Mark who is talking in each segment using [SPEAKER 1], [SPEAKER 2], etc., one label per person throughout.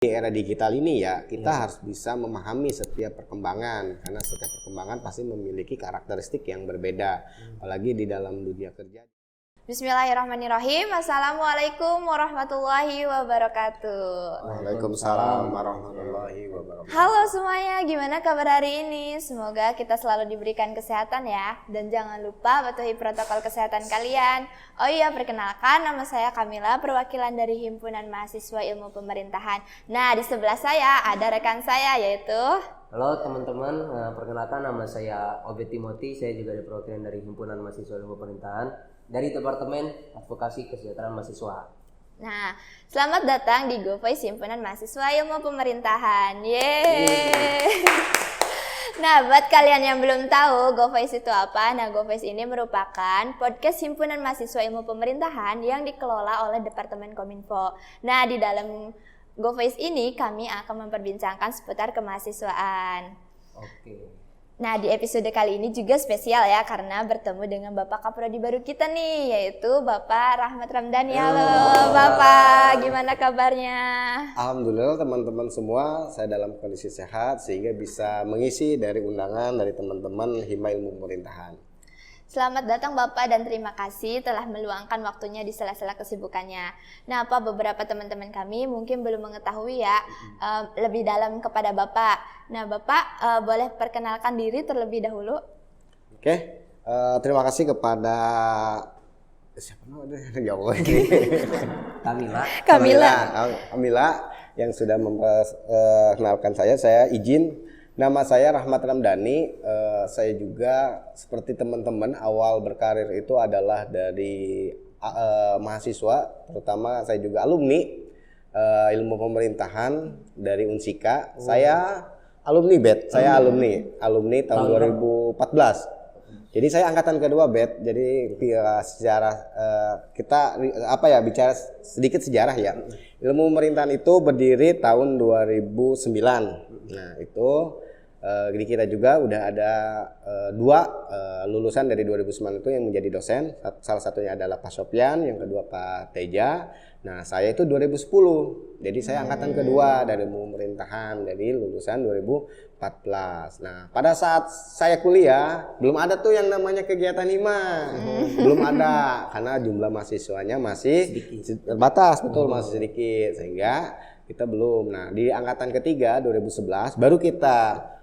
[SPEAKER 1] Di era digital ini ya kita harus bisa memahami setiap perkembangan, karena setiap perkembangan pasti memiliki karakteristik yang berbeda, apalagi di dalam dunia kerja.
[SPEAKER 2] Bismillahirrahmanirrahim. Assalamualaikum warahmatullahi wabarakatuh.
[SPEAKER 1] Waalaikumsalam warahmatullahi wabarakatuh.
[SPEAKER 2] Halo semuanya, gimana kabar hari ini? Semoga kita selalu diberikan kesehatan ya. Dan jangan lupa patuhi protokol kesehatan kalian. Oh iya, perkenalkan, nama saya Kamila, perwakilan dari Himpunan Mahasiswa Ilmu Pemerintahan. Nah, di sebelah saya ada rekan saya yaitu...
[SPEAKER 3] Halo teman-teman, perkenalkan nama saya Obed Timothy. Saya juga ada perwakilan dari Himpunan Mahasiswa Ilmu Pemerintahan dari Departemen Advokasi Kesejahteraan Mahasiswa.
[SPEAKER 2] Nah, selamat datang di GoVoice Himpunan Mahasiswa Ilmu Pemerintahan. Yeay! Nah, buat kalian yang belum tahu GoVoice itu apa, nah GoVoice ini merupakan podcast Himpunan Mahasiswa Ilmu Pemerintahan yang dikelola oleh Departemen Kominfo. Nah, di dalam GoVoice ini kami akan memperbincangkan seputar kemahasiswaan.
[SPEAKER 3] Oke.
[SPEAKER 2] Nah, di episode kali ini juga spesial ya, karena bertemu dengan Bapak Kaprodi baru kita nih, yaitu Bapak Rahmat Ramdhani. Halo Bapak, gimana kabarnya?
[SPEAKER 1] Alhamdulillah teman-teman semua, saya dalam kondisi sehat sehingga bisa mengisi dari undangan dari teman-teman Hima Ilmu Pemerintahan.
[SPEAKER 2] Selamat datang Bapak dan terima kasih telah meluangkan waktunya di sela-sela kesibukannya. Nah, Pak, beberapa teman-teman kami mungkin belum mengetahui ya lebih dalam kepada Bapak. Nah, Bapak boleh perkenalkan diri terlebih dahulu.
[SPEAKER 1] Oke, terima kasih kepada siapa namanya? Ya Allah. Kamila yang sudah memperkenalkan saya. Saya izin. Nama saya Rahmat Ramdhani. Saya juga seperti teman-teman awal berkarir itu adalah dari mahasiswa, terutama saya juga alumni ilmu pemerintahan dari Unsika. Saya alumni BET. Saya alumni tahun 2014. Jadi saya angkatan kedua BET. Jadi sejarah kita bicara sedikit sejarah ya. Ilmu pemerintahan itu berdiri tahun 2009. Nah, itu jadi kita juga udah ada dua lulusan dari 2009 itu yang menjadi dosen. Salah satunya adalah Pak Sopyan, yang kedua Pak Teja. Nah, saya itu 2010. Jadi saya angkatan kedua dari ilmu pemerintahan, dari lulusan 2014. Nah, pada saat saya kuliah belum ada tuh yang namanya kegiatan Hima. Belum ada karena jumlah mahasiswanya masih terbatas, betul, masih sedikit, sehingga kita belum. Nah, di angkatan ketiga 2011 baru kita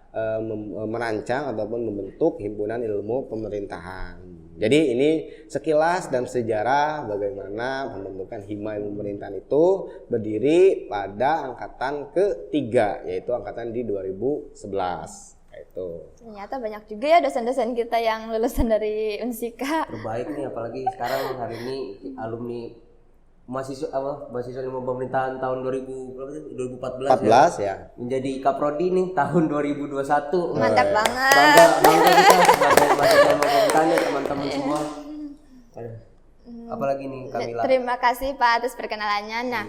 [SPEAKER 1] merancang ataupun membentuk Himpunan Ilmu Pemerintahan. Jadi ini sekilas dan sejarah bagaimana pembentukan Hima Ilmu Pemerintahan itu berdiri pada angkatan ketiga, yaitu angkatan di 2011. Itu.
[SPEAKER 2] Ternyata banyak juga ya dosen-dosen kita yang lulusan dari Unsika.
[SPEAKER 3] Terbaik nih, apalagi sekarang hari ini alumni mahasiswa ilmu pemerintahan tahun 2014
[SPEAKER 1] ya.
[SPEAKER 3] Menjadi kaprodi nih tahun 2021.
[SPEAKER 2] Mantap banget.
[SPEAKER 3] Bangga kita sebagai mahasiswa ilmu pemerintahan ya teman-teman semua. Apalagi nih Kamila.
[SPEAKER 2] Terima kasih Pak atas perkenalannya. Nah,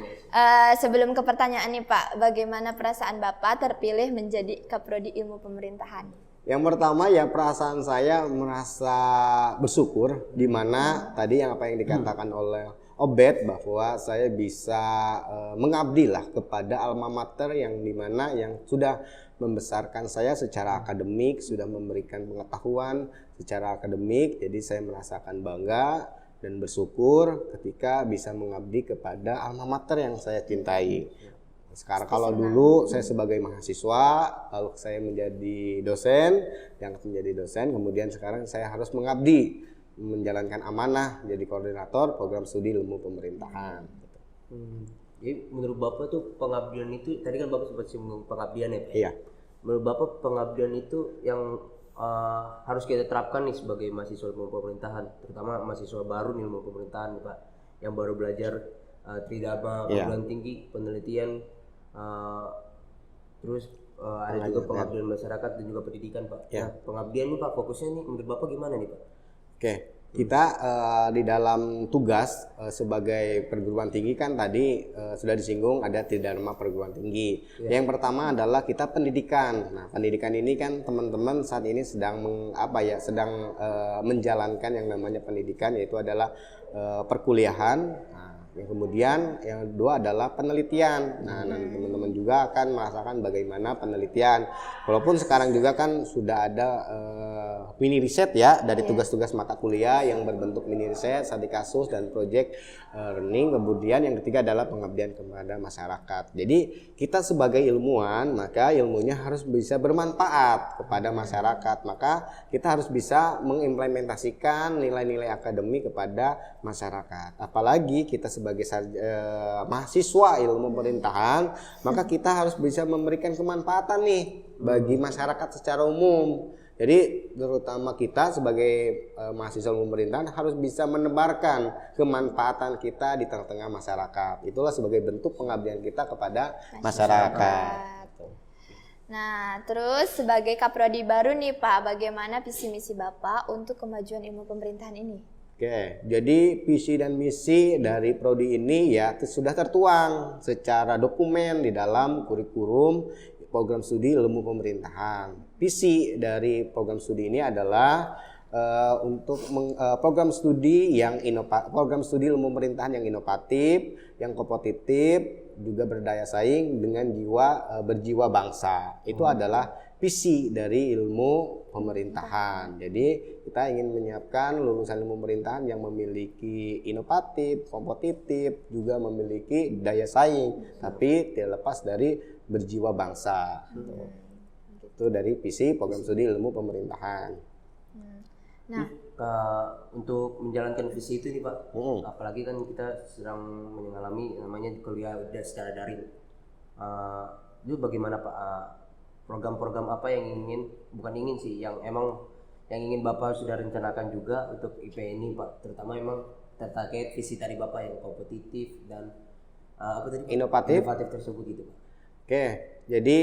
[SPEAKER 2] sebelum ke pertanyaan nih Pak, bagaimana perasaan Bapak terpilih menjadi kaprodi ilmu pemerintahan?
[SPEAKER 1] Yang pertama ya, perasaan saya merasa bersyukur, di mana tadi yang dikatakan oleh Obed, bahwa saya bisa mengabdi lah kepada alma mater yang dimana yang sudah membesarkan saya secara akademik, sudah memberikan pengetahuan secara akademik. Jadi saya merasakan bangga dan bersyukur ketika bisa mengabdi kepada alma mater yang saya cintai. Sekarang kalau dulu saya sebagai mahasiswa, lalu saya menjadi dosen, kemudian sekarang saya harus mengabdi, menjalankan amanah menjadi koordinator program studi ilmu pemerintahan.
[SPEAKER 3] Jadi menurut Bapak tuh pengabdian itu, tadi kan Bapak sempat singgung pengabdian ya Pak?
[SPEAKER 1] Iya.
[SPEAKER 3] Menurut Bapak pengabdian itu yang harus kita terapkan nih sebagai mahasiswa ilmu pemerintahan, terutama mahasiswa baru nih ilmu pemerintahan nih Pak, yang baru belajar tridharma, perguruan tinggi, penelitian, terus ada juga pengabdian masyarakat dan juga pendidikan Pak.
[SPEAKER 1] Ya.
[SPEAKER 3] Nah, pengabdian nih Pak, fokusnya nih menurut Bapak gimana nih Pak?
[SPEAKER 1] Oke, kita di dalam tugas sebagai perguruan tinggi kan tadi sudah disinggung ada tridharma perguruan tinggi. Yang pertama adalah kita pendidikan. Nah, pendidikan ini kan teman-teman saat ini sedang menjalankan yang namanya pendidikan, yaitu adalah perkuliahan. Nah, Yang kemudian yang kedua adalah penelitian. Nah, nanti teman-teman juga akan merasakan bagaimana penelitian. Walaupun sekarang juga kan sudah ada mini riset ya dari tugas-tugas mata kuliah yang berbentuk mini riset, studi kasus dan project learning. Kemudian yang ketiga adalah pengabdian kepada masyarakat. Jadi kita sebagai ilmuwan, maka ilmunya harus bisa bermanfaat kepada masyarakat. Maka kita harus bisa mengimplementasikan nilai-nilai akademik kepada masyarakat. Apalagi kita sebagai mahasiswa ilmu pemerintahan, maka kita harus bisa memberikan kemanfaatan nih bagi masyarakat secara umum. Jadi terutama kita sebagai mahasiswa ilmu pemerintahan harus bisa menebarkan kemanfaatan kita di tengah-tengah masyarakat. Itulah sebagai bentuk pengabdian kita kepada masyarakat.
[SPEAKER 2] Nah, terus sebagai kaprodi baru nih Pak, bagaimana visi misi Bapak untuk kemajuan ilmu pemerintahan ini?
[SPEAKER 1] Oke, jadi visi dan misi dari prodi ini ya sudah tertuang secara dokumen di dalam kurikulum program studi ilmu pemerintahan. Visi dari program studi ini adalah untuk program studi ilmu pemerintahan yang inovatif, yang kompetitif, juga berdaya saing dengan berjiwa bangsa. Itu adalah visi dari ilmu pemerintahan. Jadi kita ingin menyiapkan lulusan ilmu pemerintahan yang memiliki inovatif, kompetitif, juga memiliki daya saing, tapi tidak lepas dari berjiwa bangsa. Itu dari visi program studi ilmu pemerintahan.
[SPEAKER 2] Nah,
[SPEAKER 3] untuk menjalankan visi itu nih Pak, apalagi kan kita sedang mengalami namanya kuliah secara daring. Itu bagaimana Pak? Program-program apa yang yang ingin Bapak sudah rencanakan juga untuk IP ini Pak, terutama memang terkait visi tadi Bapak yang kompetitif dan
[SPEAKER 1] inovatif
[SPEAKER 3] tersebut gitu Pak.
[SPEAKER 1] Oke, jadi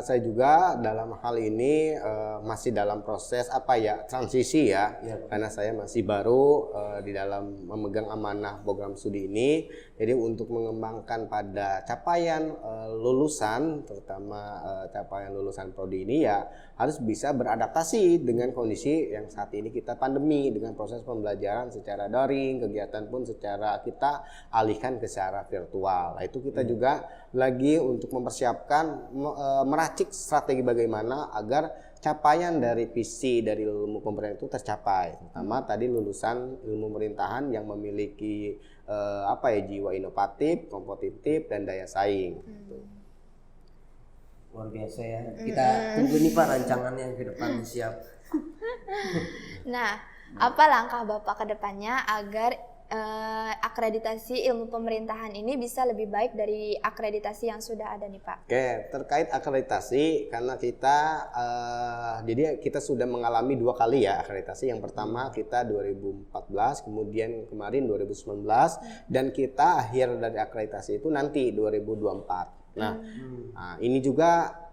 [SPEAKER 1] saya juga dalam hal ini masih dalam proses transisi ya, karena saya masih baru di dalam memegang amanah program studi ini. Jadi untuk mengembangkan pada capaian lulusan, terutama capaian lulusan prodi ini ya harus bisa beradaptasi dengan kondisi yang saat ini kita pandemi, dengan proses pembelajaran secara daring, kegiatan pun secara kita alihkan ke secara virtual. Nah, itu kita juga lagi untuk mempersiapkan meracik strategi bagaimana agar capaian dari visi dari ilmu pemerintahan itu tercapai. Terutama tadi lulusan ilmu pemerintahan yang memiliki jiwa inovatif, kompetitif dan daya saing.
[SPEAKER 3] Luar biasa ya. Kita tunggu nih Pak rancangannya ke depan siap.
[SPEAKER 2] Nah, apa langkah Bapak ke depannya agar akreditasi ilmu pemerintahan ini bisa lebih baik dari akreditasi yang sudah ada nih Pak?
[SPEAKER 1] Oke, terkait akreditasi karena kita sudah mengalami 2 kali ya akreditasi. Yang pertama kita 2014, kemudian kemarin 2019 dan kita akhir dari akreditasi itu nanti 2024. Nah, ini juga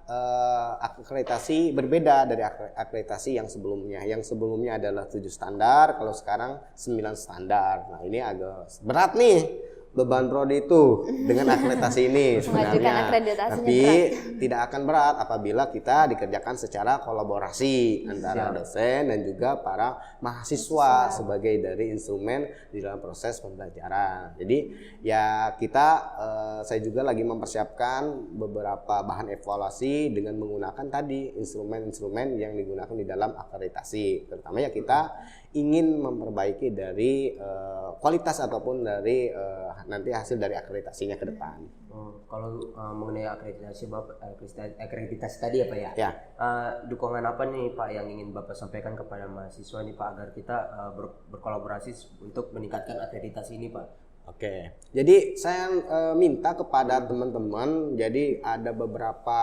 [SPEAKER 1] akreditasi berbeda dari akreditasi yang sebelumnya. Yang sebelumnya adalah 7 standar, kalau sekarang 9 standar. Nah, ini agak berat nih beban prodi itu dengan akreditasi ini sebenarnya. Tapi tidak akan berat apabila kita dikerjakan secara kolaborasi antara dosen dan juga para mahasiswa sebagai dari instrumen di dalam proses pembelajaran. Jadi ya saya juga lagi mempersiapkan beberapa bahan evaluasi dengan menggunakan tadi instrumen-instrumen yang digunakan di dalam akreditasi. Terutama ya kita ingin memperbaiki dari kualitas ataupun dari nanti hasil dari akreditasinya ke depan.
[SPEAKER 3] Kalau mengenai akreditasi tadi ya Pak ya?
[SPEAKER 1] Ya.
[SPEAKER 3] Dukungan apa nih Pak yang ingin Bapak sampaikan kepada mahasiswa nih Pak agar kita berkolaborasi untuk meningkatkan akreditasi ini Pak?
[SPEAKER 1] Oke, jadi saya minta kepada teman-teman, jadi ada beberapa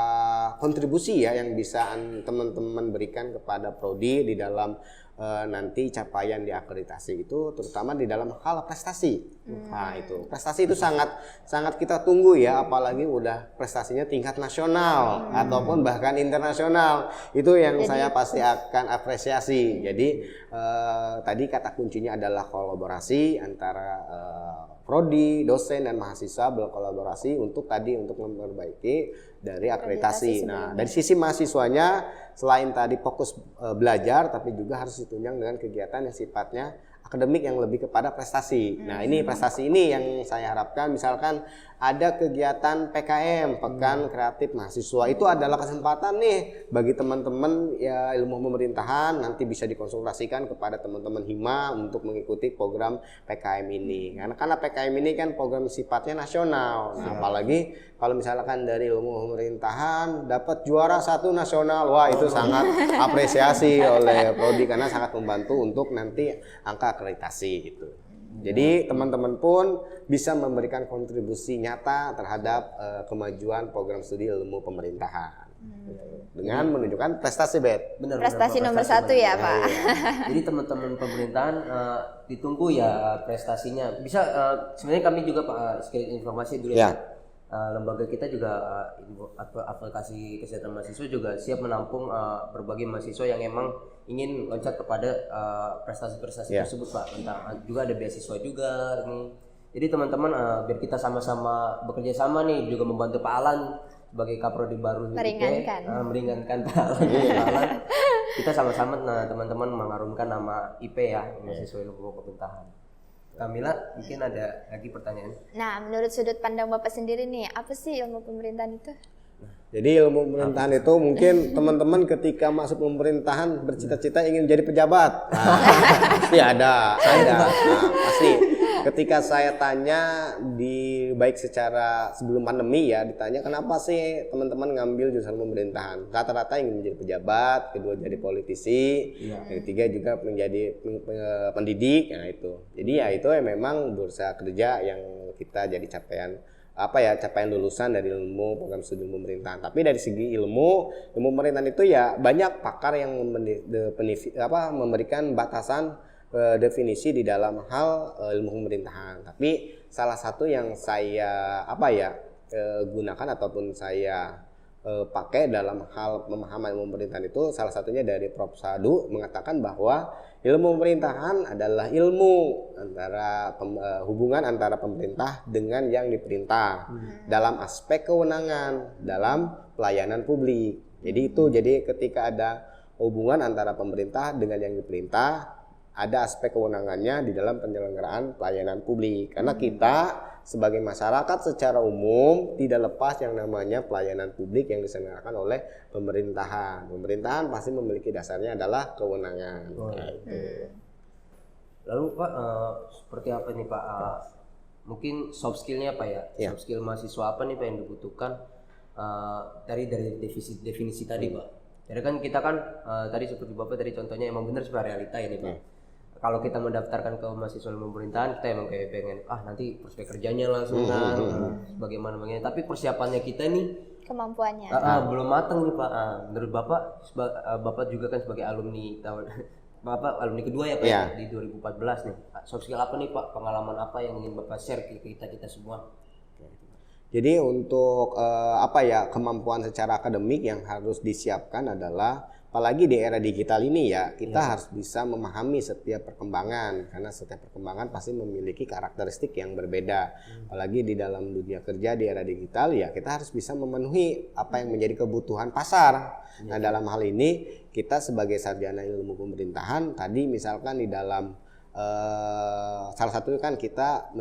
[SPEAKER 1] kontribusi ya yang bisa teman-teman berikan kepada prodi di dalam nanti capaian di akreditasi itu, terutama di dalam hal prestasi. Nah, itu prestasi itu sangat kita tunggu ya, apalagi udah prestasinya tingkat nasional ataupun bahkan internasional. Itu yang saya pasti akan apresiasi. Jadi tadi kata kuncinya adalah kolaborasi antara prodi, dosen dan mahasiswa berkolaborasi untuk memperbaiki dari akreditasi. Nah, dari sisi mahasiswanya selain tadi fokus belajar, tapi juga harus ditunjang dengan kegiatan yang sifatnya akademik yang lebih kepada prestasi. Nah, ini prestasi ini yang saya harapkan, misalkan ada kegiatan PKM, Pekan Kreatif Mahasiswa, itu adalah kesempatan nih bagi teman-teman ya ilmu pemerintahan, nanti bisa dikonsultasikan kepada teman-teman Hima untuk mengikuti program PKM ini. Karena PKM ini kan program sifatnya nasional. Nah, apalagi kalau misalkan dari ilmu pemerintahan dapat juara 1 nasional, wah itu sangat apresiasi oleh Prodi karena sangat membantu untuk nanti angka akreditasi gitu. Jadi teman-teman pun bisa memberikan kontribusi nyata terhadap kemajuan program studi ilmu pemerintahan dengan menunjukkan prestasi
[SPEAKER 2] prestasi nomor 1 ya Pak.
[SPEAKER 3] Jadi teman-teman pemerintahan ditunggu ya prestasinya. Bisa sebenarnya kami juga Pak sedikit informasi dulu ya. Lembaga kita juga aplikasi kesehatan mahasiswa juga siap menampung berbagai mahasiswa yang emang ingin loncat kepada prestasi-prestasi tersebut Pak. Juga ada beasiswa juga ini. Jadi teman-teman biar kita sama-sama bekerja sama nih, juga membantu Pak Alan sebagai kaprodi baru meringankan Pak Alan. Kita sama-sama teman-teman mengharumkan nama IP ya, mahasiswa ilmu pemerintahan. Kamila, mungkin ada lagi pertanyaan?
[SPEAKER 2] Nah, menurut sudut pandang Bapak sendiri nih, apa sih ilmu pemerintahan itu?
[SPEAKER 1] Jadi ilmu pemerintahan itu mungkin teman-teman ketika masuk pemerintahan bercita-cita ingin jadi pejabat. Pasti ada. Nah, pasti. Ketika saya tanya baik secara sebelum pandemi ya, ditanya kenapa sih teman-teman ngambil jurusan pemerintahan? Rata-rata ingin menjadi pejabat, kedua jadi politisi, yang ketiga juga menjadi pendidik. Nah itu. Jadi ya itu memang bursa kerja yang kita jadi capaian lulusan dari ilmu program studi pemerintahan. Tapi dari segi ilmu pemerintahan itu ya banyak pakar yang memberikan batasan definisi di dalam hal ilmu pemerintahan. Tapi salah satu yang saya gunakan ataupun saya pakai dalam hal pemahaman ilmu pemerintahan itu salah satunya dari Prof. Sadu mengatakan bahwa ilmu pemerintahan adalah ilmu antara hubungan antara pemerintah dengan yang diperintah dalam aspek kewenangan dalam pelayanan publik. Jadi ketika ada hubungan antara pemerintah dengan yang diperintah, ada aspek kewenangannya di dalam penyelenggaraan pelayanan publik. Karena kita sebagai masyarakat secara umum tidak lepas yang namanya pelayanan publik yang diselenggarakan oleh pemerintahan. Pemerintahan pasti memiliki dasarnya adalah kewenangan.
[SPEAKER 3] Lalu Pak, seperti apa nih Pak? Mungkin soft skillnya Pak ya? Soft skill mahasiswa apa nih Pak yang dibutuhkan dari definisi tadi Pak? Jadi kan kita kan tadi seperti Bapak tadi contohnya emang benar sebuah realita ya nih Pak. Kalau kita mendaftarkan ke mahasiswa ilmu pemerintahan, kita emang kayak pengen nanti prospek kerjanya langsung kan bagaimana. Tapi persiapannya kita nih
[SPEAKER 2] kemampuannya
[SPEAKER 3] belum matang nih Pak. Menurut Bapak juga kan sebagai alumni Bapak alumni kedua ya Pak di 2014 nih. Soft skill apa nih Pak? Pengalaman apa yang ingin Bapak share ke kita semua?
[SPEAKER 1] Jadi untuk kemampuan secara akademik yang harus disiapkan adalah apalagi di era digital ini ya, kita harus bisa memahami setiap perkembangan karena setiap perkembangan pasti memiliki karakteristik yang berbeda. Apalagi di dalam dunia kerja di era digital ya, kita harus bisa memenuhi apa yang menjadi kebutuhan pasar. Nah, dalam hal ini kita sebagai sarjana ilmu pemerintahan tadi misalkan di dalam salah satu kan kita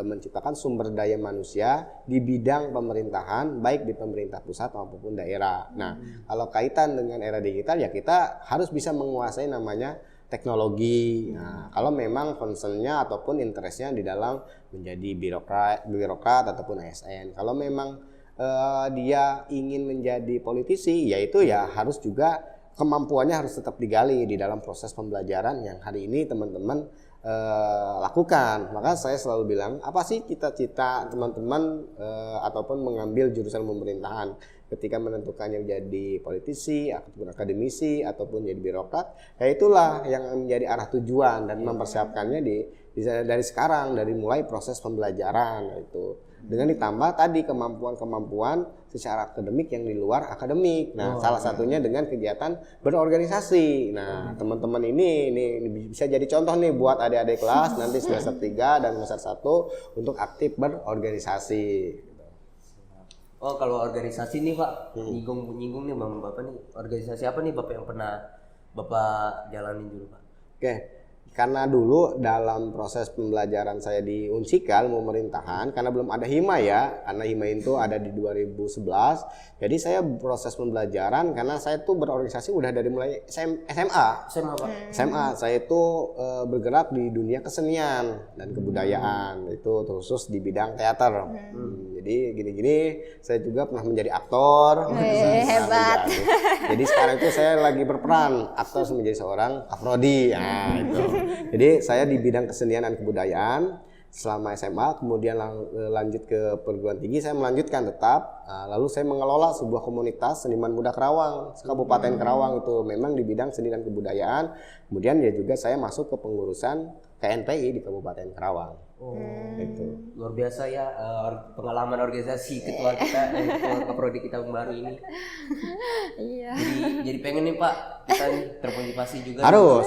[SPEAKER 1] menciptakan sumber daya manusia di bidang pemerintahan baik di pemerintah pusat maupun daerah. Nah, kalau kaitan dengan era digital ya kita harus bisa menguasai namanya teknologi. Nah, kalau memang concernnya ataupun interestnya di dalam menjadi birokrat ataupun ASN. Kalau memang dia ingin menjadi politisi, yaitu ya harus juga kemampuannya harus tetap digali di dalam proses pembelajaran yang hari ini teman-teman lakukan. Maka saya selalu bilang, apa sih cita-cita teman-teman ataupun mengambil jurusan pemerintahan ketika menentukannya jadi politisi, ataupun akademisi, ataupun jadi birokrat, ya itulah yang menjadi arah tujuan dan mempersiapkannya dari sekarang, dari mulai proses pembelajaran itu. Dengan ditambah tadi kemampuan-kemampuan secara akademik yang di luar akademik. Nah, salah satunya dengan kegiatan berorganisasi. Nah, teman-teman ini bisa jadi contoh nih buat adik-adik kelas nanti semester 3 dan semester 1 untuk aktif berorganisasi.
[SPEAKER 3] Oh, kalau organisasi nih Pak, nyinggung nih Bang Bapak nih, organisasi apa nih Bapak yang pernah Bapak jalanin dulu Pak?
[SPEAKER 1] Oke. Karena dulu dalam proses pembelajaran saya di Unsikal ilmu pemerintahan, karena belum ada HIMA ya, karena HIMA itu ada di 2011. Jadi saya proses pembelajaran karena saya tuh berorganisasi udah dari mulai SMA. SMA saya itu bergerak di dunia kesenian dan kebudayaan, itu khusus di bidang teater. Jadi gini-gini saya juga pernah menjadi aktor.
[SPEAKER 2] Hebat.
[SPEAKER 1] Jadi sekarang itu saya lagi berperan aktor menjadi seorang kaprodi. Nah, itu. Jadi saya di bidang kesenian dan kebudayaan selama SMA, kemudian lanjut ke perguruan tinggi saya melanjutkan tetap. Lalu saya mengelola sebuah komunitas seniman muda Karawang, Kabupaten Karawang itu memang di bidang seni dan kebudayaan. Kemudian ya juga saya masuk ke pengurusan KNPI di Kabupaten Karawang.
[SPEAKER 3] Itu luar biasa ya pengalaman organisasi ketua kita, ketua kaprodi kita yang baru ini.
[SPEAKER 2] Iya.
[SPEAKER 3] Jadi pengen nih Pak, kita nih termotivasi juga.
[SPEAKER 1] Harus.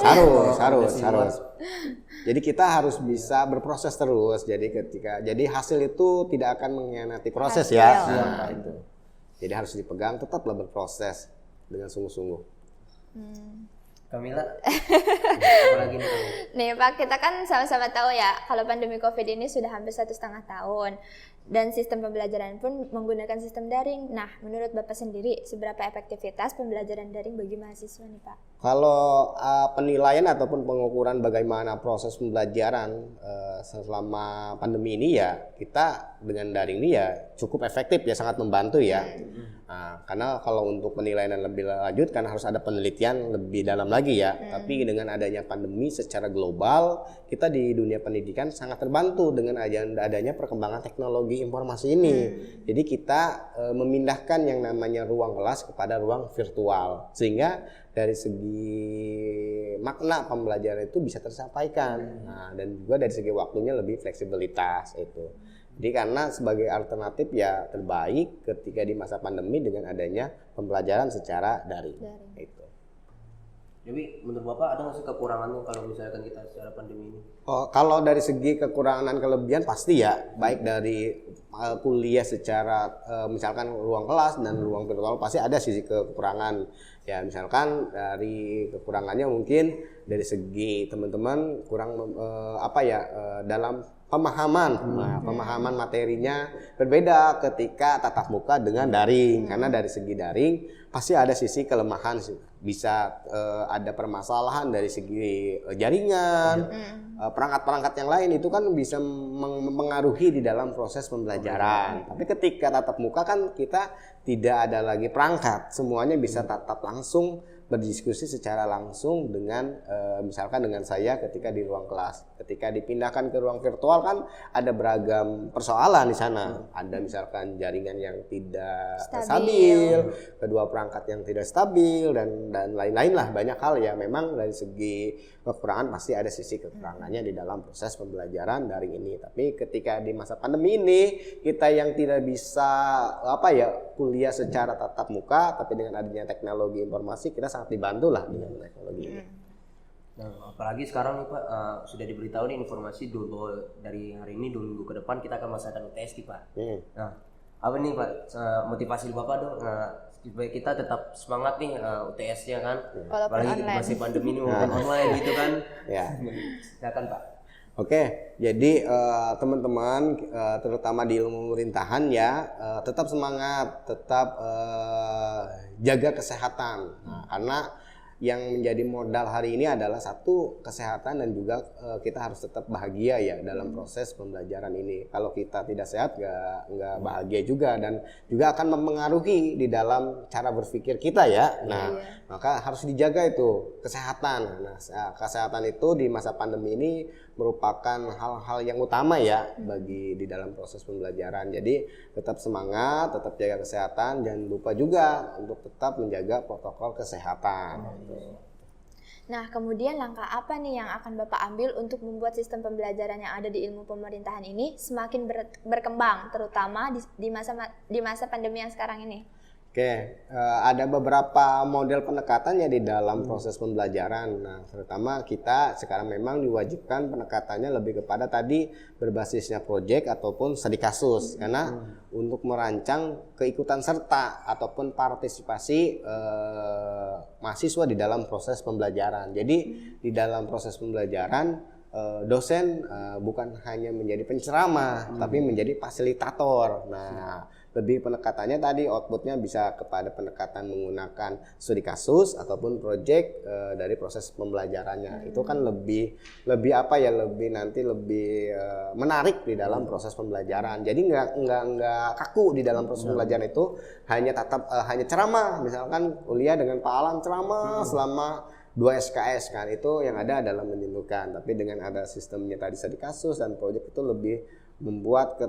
[SPEAKER 1] Jadi kita harus bisa berproses terus. Jadi hasil itu tidak akan mengkhianati proses ya. Nah, itu. Jadi harus dipegang, tetaplah berproses dengan sungguh-sungguh.
[SPEAKER 3] Kamila, apa lagi nih Kamila?
[SPEAKER 2] Nih Pak, kita kan sama-sama tahu ya kalau pandemi COVID ini sudah hampir 1,5 tahun dan sistem pembelajaran pun menggunakan sistem daring. Nah, menurut Bapak sendiri seberapa efektivitas pembelajaran daring bagi mahasiswa nih Pak?
[SPEAKER 1] Kalau penilaian ataupun pengukuran bagaimana proses pembelajaran selama pandemi ini ya, kita dengan daring ini ya cukup efektif ya, sangat membantu ya. Nah, karena kalau untuk penilaian yang lebih lanjut kan harus ada penelitian lebih dalam lagi ya. Tapi dengan adanya pandemi secara global, kita di dunia pendidikan sangat terbantu dengan adanya perkembangan teknologi informasi ini. Jadi kita memindahkan yang namanya ruang kelas kepada ruang virtual, sehingga dari segi makna pembelajaran itu bisa tersampaikan. Nah, dan juga dari segi waktunya lebih fleksibilitas itu. Jadi karena sebagai alternatif ya terbaik ketika di masa pandemi dengan adanya pembelajaran secara daring. Itu.
[SPEAKER 3] Jadi menurut Bapak ada nggak sih kekurangannya kalau misalkan kita secara pandemi ini?
[SPEAKER 1] Oh, kalau dari segi kekurangan dan kelebihan pasti ya, baik dari kuliah secara misalkan ruang kelas dan ruang virtual pasti ada sisi kekurangan. Ya misalkan dari kekurangannya mungkin dari segi teman-teman kurang dalam pemahaman materinya berbeda ketika tatap muka dengan daring. Karena dari segi daring pasti ada sisi kelemahan, bisa ada permasalahan dari segi jaringan, perangkat-perangkat yang lain itu kan bisa mengaruhi di dalam proses pembelajaran. Tapi ketika tatap muka kan kita tidak ada lagi perangkat, semuanya bisa tatap langsung, berdiskusi secara langsung dengan misalkan dengan saya ketika di ruang kelas. Ketika dipindahkan ke ruang virtual kan ada beragam persoalan di sana. Ada misalkan jaringan yang tidak stabil, kedua perangkat yang tidak stabil dan lain-lain lah, banyak hal ya. Memang dari segi kekurangan pasti ada sisi kekurangannya di dalam proses pembelajaran daring ini. Tapi ketika di masa pandemi ini kita yang tidak bisa kuliah secara tatap muka, tapi dengan adanya teknologi informasi kita sangat dibantu lah dengan teknologi ini.
[SPEAKER 3] Nah, apalagi sekarang nih Pak, sudah diberitahu nih informasi bahwa dari hari ini 2 minggu ke depan kita akan melaksanakan UTS nih Pak. Nah, apa nih Pak motivasi Bapak dong supaya kita tetap semangat nih UTS-nya kan? Apalagi masih pandemi ini online gitu kan? Ya. Silakan Pak.
[SPEAKER 1] Oke, jadi teman-teman terutama di ilmu pemerintahan ya tetap semangat, tetap jaga kesehatan. Nah, karena yang menjadi modal hari ini adalah satu kesehatan dan juga kita harus tetap bahagia ya dalam proses pembelajaran ini. Kalau kita tidak sehat nggak bahagia juga dan juga akan mempengaruhi di dalam cara berpikir kita ya. Nah, maka harus dijaga itu kesehatan. Nah, kesehatan itu di masa pandemi ini merupakan hal-hal yang utama ya bagi di dalam proses pembelajaran. Jadi tetap semangat, tetap jaga kesehatan, jangan lupa juga untuk tetap menjaga protokol kesehatan.
[SPEAKER 2] Nah, kemudian langkah apa nih yang akan Bapak ambil untuk membuat sistem pembelajaran yang ada di ilmu pemerintahan ini semakin berkembang, terutama di masa pandemi yang sekarang ini?
[SPEAKER 1] Oke, ada beberapa model pendekatannya di dalam proses pembelajaran. Nah, terutama kita sekarang memang diwajibkan pendekatannya lebih kepada tadi berbasisnya proyek ataupun studi kasus. Karena untuk merancang keikutan serta ataupun partisipasi mahasiswa di dalam proses pembelajaran. Jadi di dalam proses pembelajaran dosen bukan hanya menjadi penceramah, tapi menjadi fasilitator. Nah, lebih pendekatannya tadi outputnya bisa kepada pendekatan menggunakan studi kasus ataupun proyek dari proses pembelajarannya. Itu kan lebih apa ya, lebih menarik di dalam proses pembelajaran. Jadi nggak kaku di dalam proses pembelajaran itu hanya hanya ceramah. Misalkan kuliah dengan Pak Alan ceramah selama 2 SKS kan, itu yang ada adalah menjenuhkan. Tapi dengan ada sistemnya tadi studi kasus dan proyek itu lebih membuat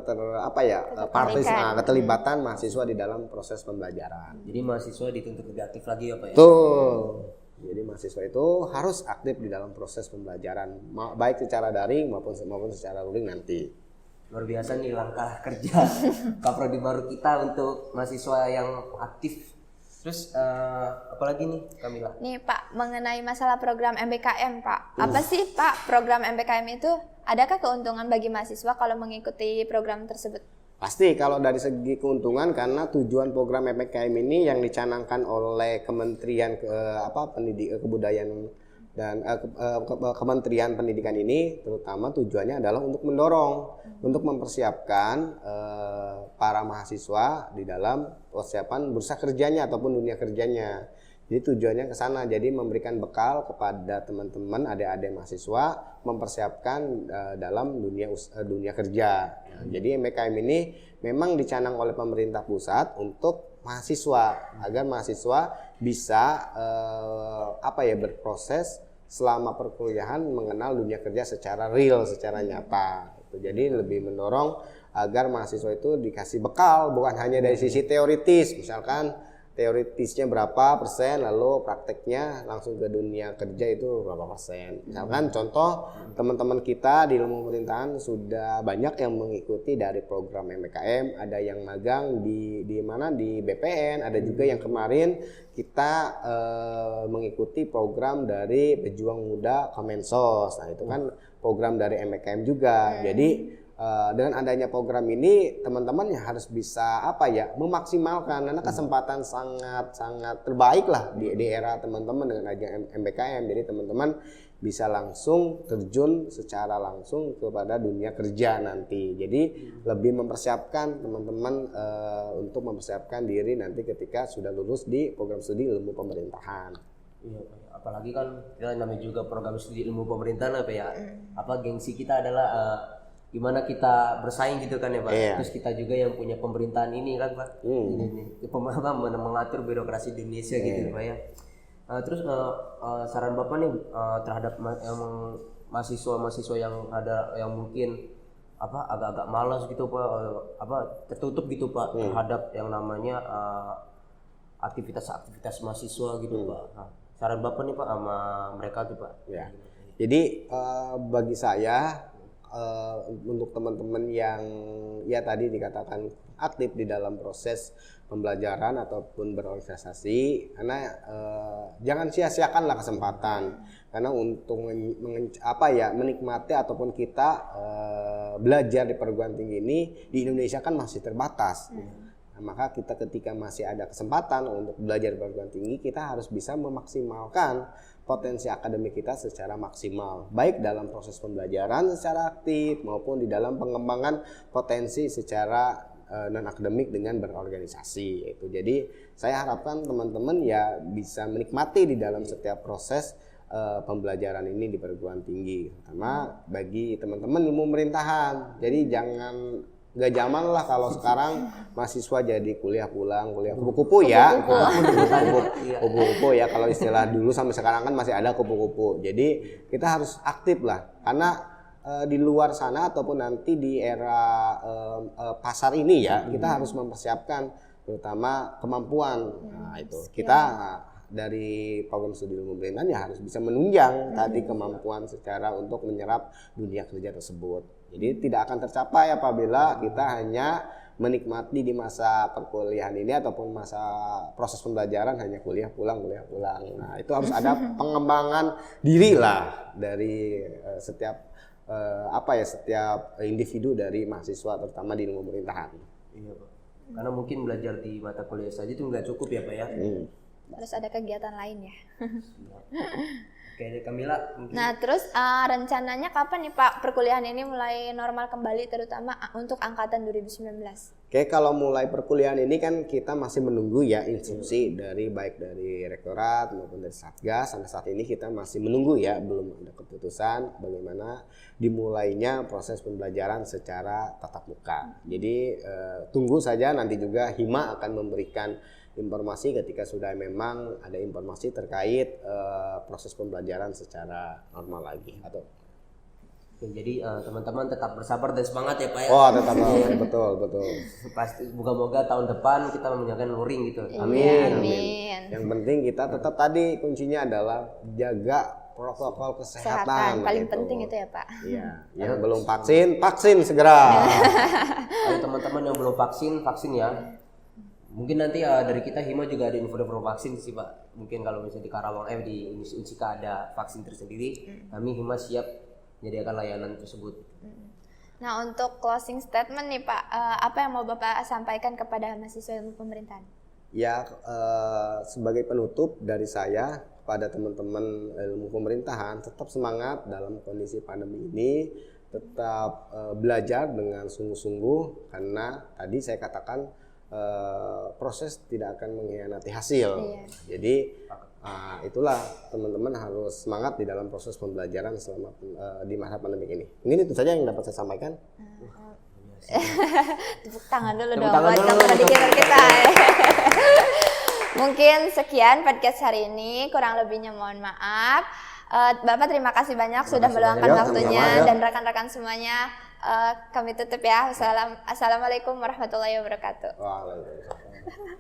[SPEAKER 1] keterlibatan mahasiswa di dalam proses pembelajaran.
[SPEAKER 3] Jadi mahasiswa dituntut lebih aktif lagi ya Pak ya?
[SPEAKER 1] Betul. Jadi mahasiswa itu harus aktif di dalam proses pembelajaran, baik secara daring maupun secara luring nanti.
[SPEAKER 3] Luar biasa nih langkah kerja Kaprodi baru kita untuk mahasiswa yang aktif. Terus apalagi nih Kamila?
[SPEAKER 2] Nih Pak, mengenai masalah program MBKM Pak. Apa sih Pak program MBKM itu? Adakah keuntungan bagi mahasiswa kalau mengikuti program tersebut?
[SPEAKER 1] Pasti kalau dari segi keuntungan, karena tujuan program MBKM ini yang dicanangkan oleh Kementerian Kebudayaan dan Kementerian Pendidikan ini terutama tujuannya adalah untuk mendorong, untuk mempersiapkan para mahasiswa di dalam persiapan bursa kerjanya ataupun dunia kerjanya. Jadi tujuannya ke sana, jadi memberikan bekal kepada teman-teman adik-adik mahasiswa mempersiapkan dalam dunia kerja. Nah, jadi MBKM ini memang dicanang oleh pemerintah pusat untuk mahasiswa agar mahasiswa bisa berproses selama perkuliahan mengenal dunia kerja secara real, secara nyata. Jadi lebih mendorong agar mahasiswa itu dikasih bekal bukan hanya dari sisi teoritis, misalkan teoritisnya berapa persen, lalu prakteknya langsung ke dunia kerja itu berapa persen. Misalkan contoh teman-teman kita di ilmu pemerintahan sudah banyak yang mengikuti dari program MBKM, ada yang magang di BPN, ada juga yang kemarin kita mengikuti program dari Pejuang Muda Kemensos. Nah, itu kan program dari MBKM juga. Jadi dengan adanya program ini teman-teman ya harus bisa memaksimalkan, karena kesempatan sangat terbaik lah di era teman-teman dengan adanya MBKM. Jadi teman-teman bisa langsung terjun secara langsung kepada dunia kerja nanti. Jadi lebih mempersiapkan teman-teman untuk mempersiapkan diri nanti ketika sudah lulus di program studi ilmu pemerintahan.
[SPEAKER 3] Iya, apalagi kan kita namanya juga program studi ilmu pemerintahan gengsi kita adalah gimana kita bersaing gitu kan ya Pak. Terus kita juga yang punya pemerintahan ini kan Pak. Mengatur birokrasi di Indonesia gitu Pak ya. Terus saran Bapak nih terhadap mahasiswa yang ada yang mungkin agak-agak malas gitu Pak, tertutup gitu Pak terhadap yang namanya aktivitas mahasiswa gitu Pak. Saran Bapak nih Pak sama mereka tuh Pak.
[SPEAKER 1] Ya. Jadi bagi saya untuk teman-teman yang ya tadi dikatakan aktif di dalam proses pembelajaran ataupun berorganisasi, karena jangan sia-siakanlah kesempatan, karena untuk menikmati ataupun kita belajar di perguruan tinggi ini di Indonesia kan masih terbatas. Nah, maka kita ketika masih ada kesempatan untuk belajar di perguruan tinggi, kita harus bisa memaksimalkan potensi akademik kita secara maksimal, baik dalam proses pembelajaran secara aktif maupun di dalam pengembangan potensi secara non akademik dengan berorganisasi. Itu jadi saya harapkan teman-teman ya bisa menikmati di dalam setiap proses pembelajaran ini di perguruan tinggi, terutama bagi teman-teman ilmu pemerintahan. Jadi jangan nggak zaman lah kalau sekarang mahasiswa jadi kuliah kupu-kupu ya, kupu-kupu ya kalau istilah dulu sampai sekarang kan masih ada kupu-kupu. Jadi kita harus aktif lah, karena di luar sana ataupun nanti di era pasar ini ya kita harus mempersiapkan terutama kemampuan. Nah itu kita dari program studi ilmu pemerintahan ya harus bisa menunjang tadi kemampuan secara untuk menyerap dunia kerja tersebut. Jadi tidak akan tercapai apabila kita hanya menikmati di masa perkuliahan ini ataupun masa proses pembelajaran hanya kuliah pulang. Nah, itu harus ada pengembangan diri lah dari setiap setiap individu dari mahasiswa terutama di ilmu pemerintahan.
[SPEAKER 3] Iya Pak. Karena mungkin belajar di mata kuliah saja itu nggak cukup ya Pak ya.
[SPEAKER 2] Harus ada kegiatan lain ya.
[SPEAKER 3] Oke, deh, Kamila.
[SPEAKER 2] Nah, terus rencananya kapan nih Pak perkuliahan ini mulai normal kembali terutama untuk angkatan 2019?
[SPEAKER 1] Oke, kalau mulai perkuliahan ini kan kita masih menunggu ya instruksi baik dari rektorat maupun dari Satgas. Sampai saat ini kita masih menunggu ya, belum ada keputusan bagaimana dimulainya proses pembelajaran secara tatap muka. Jadi tunggu saja, nanti juga Hima akan memberikan informasi ketika sudah memang ada informasi terkait proses pembelajaran secara normal lagi atau
[SPEAKER 3] jadi teman-teman tetap bersabar dan semangat ya Pak ya.
[SPEAKER 1] Oh, tetap betul.
[SPEAKER 3] Pasti moga-moga tahun depan kita memenangkan luring gitu.
[SPEAKER 2] Amin.
[SPEAKER 1] Yang penting kita tetap tadi kuncinya adalah jaga protokol kesehatan.
[SPEAKER 2] Paling penting itu ya Pak.
[SPEAKER 1] Iya, yang belum vaksin segera.
[SPEAKER 3] Kalau teman-teman yang belum vaksin ya. Mungkin nanti dari kita Hima juga ada info-info vaksin sih Pak. Mungkin kalau misalnya di Karawang di Unsika ada vaksin tersendiri, kami Hima siap menyediakan layanan tersebut.
[SPEAKER 2] Nah, untuk closing statement nih Pak, apa yang mau Bapak sampaikan kepada mahasiswa ilmu pemerintahan?
[SPEAKER 1] Ya, sebagai penutup dari saya pada teman-teman ilmu pemerintahan, tetap semangat dalam kondisi pandemi ini, tetap belajar dengan sungguh-sungguh karena tadi saya katakan proses tidak akan mengkhianati hasil. Jadi itulah teman-teman harus semangat di dalam proses pembelajaran selama di masa pandemi ini. Mungkin itu saja yang dapat saya sampaikan.
[SPEAKER 2] Tepuk tangan dulu dong buat teman-teman kita. Mungkin sekian podcast hari ini, kurang lebihnya mohon maaf. Bapak terima kasih banyak sudah meluangkan waktunya dan rekan-rekan semuanya. Kami tutup ya. Assalamualaikum warahmatullahi wabarakatuh.
[SPEAKER 1] Waalaikumsalam.